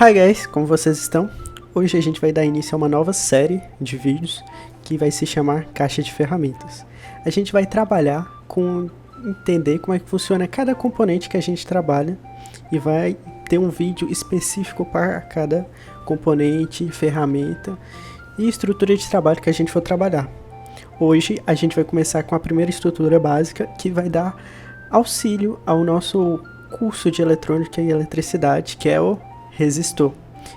Hi guys, como vocês estão? Hoje a gente vai dar início a uma nova série de vídeos que vai se chamar Caixa de Ferramentas. A gente vai trabalhar com entender como é que funciona cada componente que a gente trabalha e vai ter um vídeo específico para cada componente, ferramenta e estrutura de trabalho que a gente for trabalhar. Hoje a gente vai começar com a primeira estrutura básica que vai dar auxílio ao nosso curso de eletrônica e eletricidade, que é o resistor.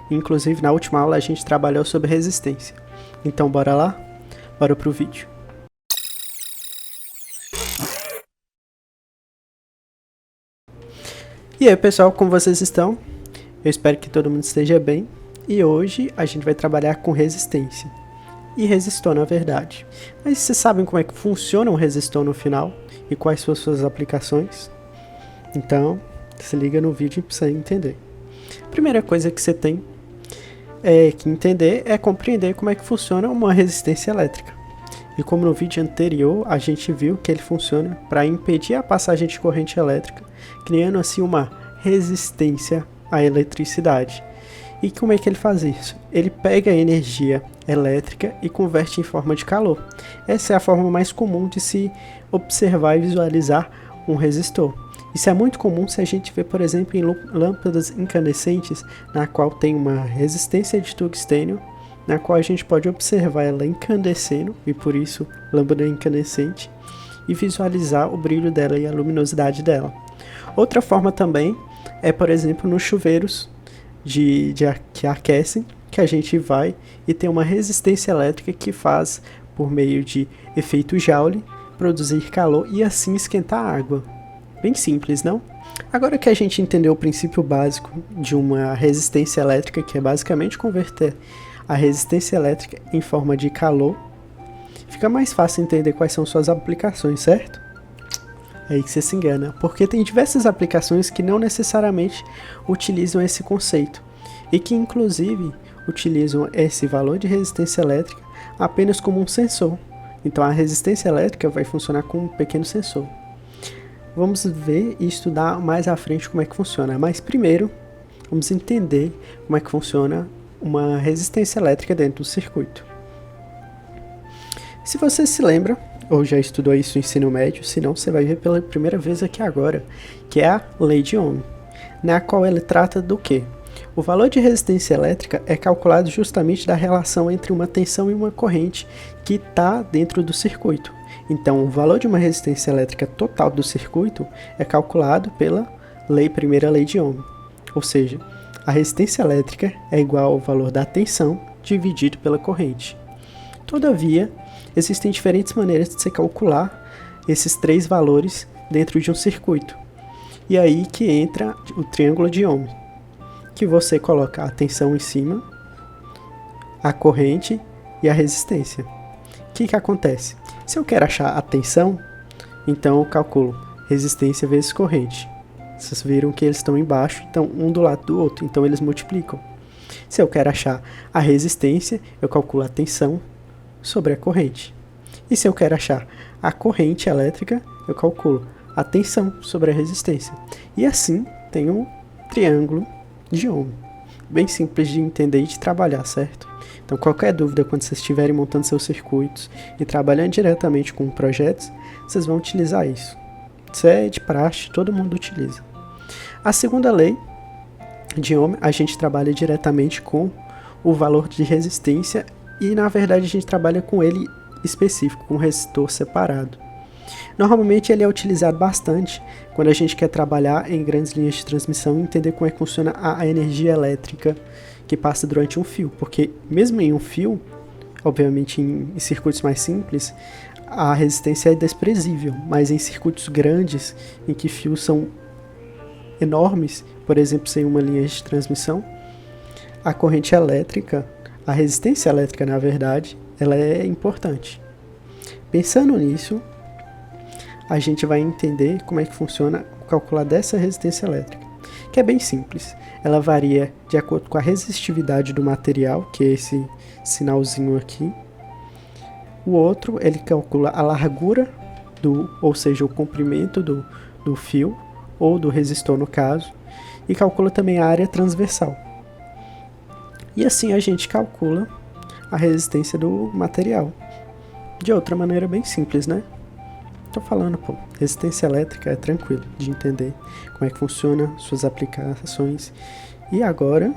Inclusive na última aula a gente trabalhou sobre resistência. Então bora lá? Bora pro vídeo. E aí pessoal, como vocês estão? Eu espero que todo mundo esteja bem. E hoje a gente vai trabalhar com resistência. E resistor na verdade. Mas vocês sabem como é que funciona um resistor no final? E quais são as suas aplicações? Então, se liga no vídeo para você entender. A primeira coisa que você tem que entender é compreender como é que funciona uma resistência elétrica. E como no vídeo anterior a gente viu que ele funciona para impedir a passagem de corrente elétrica, criando assim uma resistência à eletricidade. E como é que ele faz isso? Ele pega a energia elétrica e converte em forma de calor. Essa é a forma mais comum de se observar e visualizar um resistor. Isso é muito comum se a gente vê, por exemplo, em lâmpadas incandescentes, na qual tem uma resistência de tungstênio, na qual a gente pode observar ela incandescendo, e por isso lâmpada incandescente, e visualizar o brilho dela e a luminosidade dela. Outra forma também é, por exemplo, nos chuveiros que aquecem, que a gente vai e tem uma resistência elétrica que faz, por meio de efeito Joule, produzir calor e assim esquentar a água. Bem simples, não? Agora que a gente entendeu o princípio básico de uma resistência elétrica, que é basicamente converter a resistência elétrica em forma de calor, fica mais fácil entender quais são suas aplicações, certo? É aí que você se engana, porque tem diversas aplicações que não necessariamente utilizam esse conceito, e que inclusive utilizam esse valor de resistência elétrica apenas como um sensor. Então a resistência elétrica vai funcionar como um pequeno sensor. Vamos ver e estudar mais à frente como é que funciona, mas primeiro vamos entender como é que funciona uma resistência elétrica dentro do circuito. Se você se lembra, ou já estudou isso no ensino médio, se não, você vai ver pela primeira vez aqui agora, que é a lei de Ohm, na qual ele trata do quê? O valor de resistência elétrica é calculado justamente da relação entre uma tensão e uma corrente que está dentro do circuito. Então, o valor de uma resistência elétrica total do circuito é calculado pela primeira lei de Ohm. Ou seja, a resistência elétrica é igual ao valor da tensão dividido pela corrente. Todavia, existem diferentes maneiras de se calcular esses três valores dentro de um circuito. E aí que entra o triângulo de Ohm, que você coloca a tensão em cima, a corrente e a resistência. O que acontece? Se eu quero achar a tensão, então eu calculo resistência vezes corrente. Vocês viram que eles estão embaixo, então um do lado do outro, então eles multiplicam. Se eu quero achar a resistência, eu calculo a tensão sobre a corrente. E se eu quero achar a corrente elétrica, eu calculo a tensão sobre a resistência. E assim tem um triângulo de Ohm. Bem simples de entender e de trabalhar, certo? Então qualquer dúvida quando vocês estiverem montando seus circuitos e trabalhando diretamente com projetos, vocês vão utilizar isso. Isso é de praxe, todo mundo utiliza. A segunda lei de Ohm, a gente trabalha diretamente com o valor de resistência e na verdade a gente trabalha com ele específico, com um resistor separado. Normalmente ele é utilizado bastante quando a gente quer trabalhar em grandes linhas de transmissão e entender como é que funciona a energia elétrica que passa durante um fio, porque mesmo em um fio, obviamente em circuitos mais simples, a resistência é desprezível, mas em circuitos grandes, em que fios são enormes, por exemplo, sem uma linha de transmissão, a corrente elétrica, a resistência elétrica na verdade, ela é importante. Pensando nisso, a gente vai entender como é que funciona o cálculo dessa resistência elétrica, que é bem simples. Ela varia de acordo com a resistividade do material, que é esse sinalzinho aqui. O outro, ele calcula a largura, ou seja, o comprimento do fio, ou do resistor no caso, e calcula também a área transversal. E assim a gente calcula a resistência do material. De outra maneira bem simples, né? Tô falando, pô, resistência elétrica é tranquilo de entender como é que funciona, suas aplicações. E agora,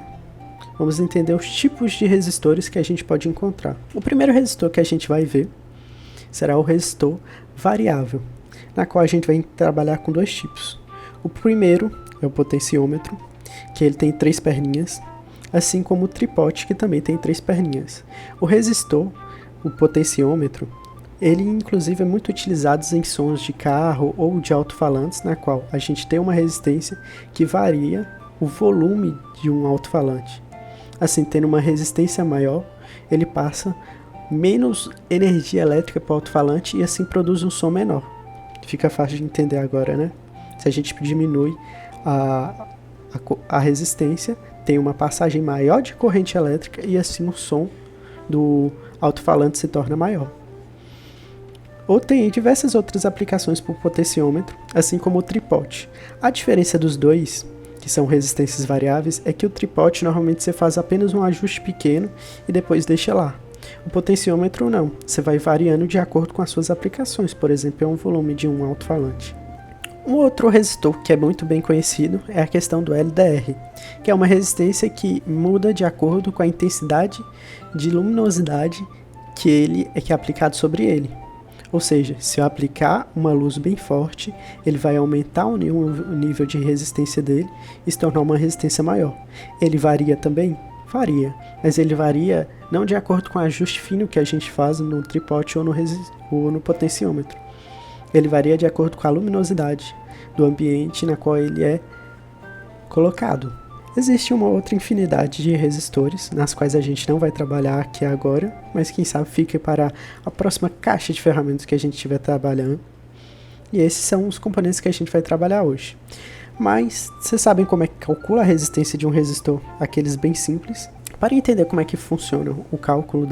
vamos entender os tipos de resistores que a gente pode encontrar. O primeiro resistor que a gente vai ver será o resistor variável, na qual a gente vai trabalhar com dois tipos. O primeiro é o potenciômetro, que ele tem 3 perninhas, assim como o tripote, que também tem 3 perninhas. O resistor, o potenciômetro, ele inclusive é muito utilizado em sons de carro ou de alto-falantes, na qual a gente tem uma resistência que varia o volume de um alto-falante. Assim, tendo uma resistência maior, ele passa menos energia elétrica para o alto-falante e assim produz um som menor. Fica fácil de entender agora, né? Se a gente diminui a resistência, tem uma passagem maior de corrente elétrica e assim o som do alto-falante se torna maior. Ou tem diversas outras aplicações para o potenciômetro, assim como o tripote. A diferença dos dois, que são resistências variáveis, é que o tripote normalmente você faz apenas um ajuste pequeno e depois deixa lá. O potenciômetro não, você vai variando de acordo com as suas aplicações, por exemplo, é um volume de um alto-falante. Um outro resistor que é muito bem conhecido é a questão do LDR, que é uma resistência que muda de acordo com a intensidade de luminosidade que é aplicado sobre ele. Ou seja, se eu aplicar uma luz bem forte, ele vai aumentar o nível de resistência dele e se tornar uma resistência maior. Ele varia também? Varia, mas ele varia não de acordo com o ajuste fino que a gente faz no tripote ou no potenciômetro. Ele varia de acordo com a luminosidade do ambiente na qual ele é colocado. Existe uma outra infinidade de resistores, nas quais a gente não vai trabalhar aqui agora, mas quem sabe fica para a próxima caixa de ferramentas que a gente estiver trabalhando. E esses são os componentes que a gente vai trabalhar hoje. Mas vocês sabem como é que calcula a resistência de um resistor? Aqueles bem simples. Para entender como é que funciona o cálculo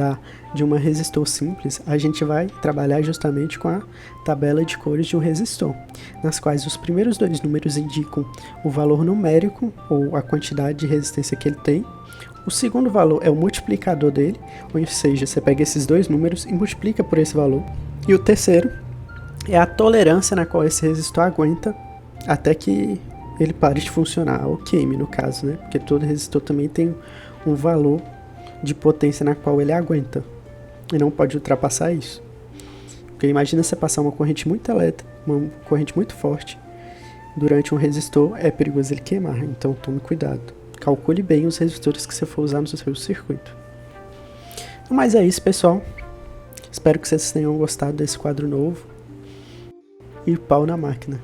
de uma resistor simples, a gente vai trabalhar justamente com a tabela de cores de um resistor, nas quais os primeiros 2 números indicam o valor numérico, ou a quantidade de resistência que ele tem. O segundo valor é o multiplicador dele, ou seja, você pega esses 2 números e multiplica por esse valor. E o terceiro é a tolerância na qual esse resistor aguenta até que ele pare de funcionar, ou queime no caso, né? Porque todo resistor também tem um valor de potência na qual ele aguenta e não pode ultrapassar isso. Porque imagina você passar uma corrente muito elétrica, uma corrente muito forte durante um resistor, é perigoso ele queimar, então tome cuidado. Calcule bem os resistores que você for usar no seu circuito. Mas é isso, pessoal. Espero que vocês tenham gostado desse quadro novo. E pau na máquina.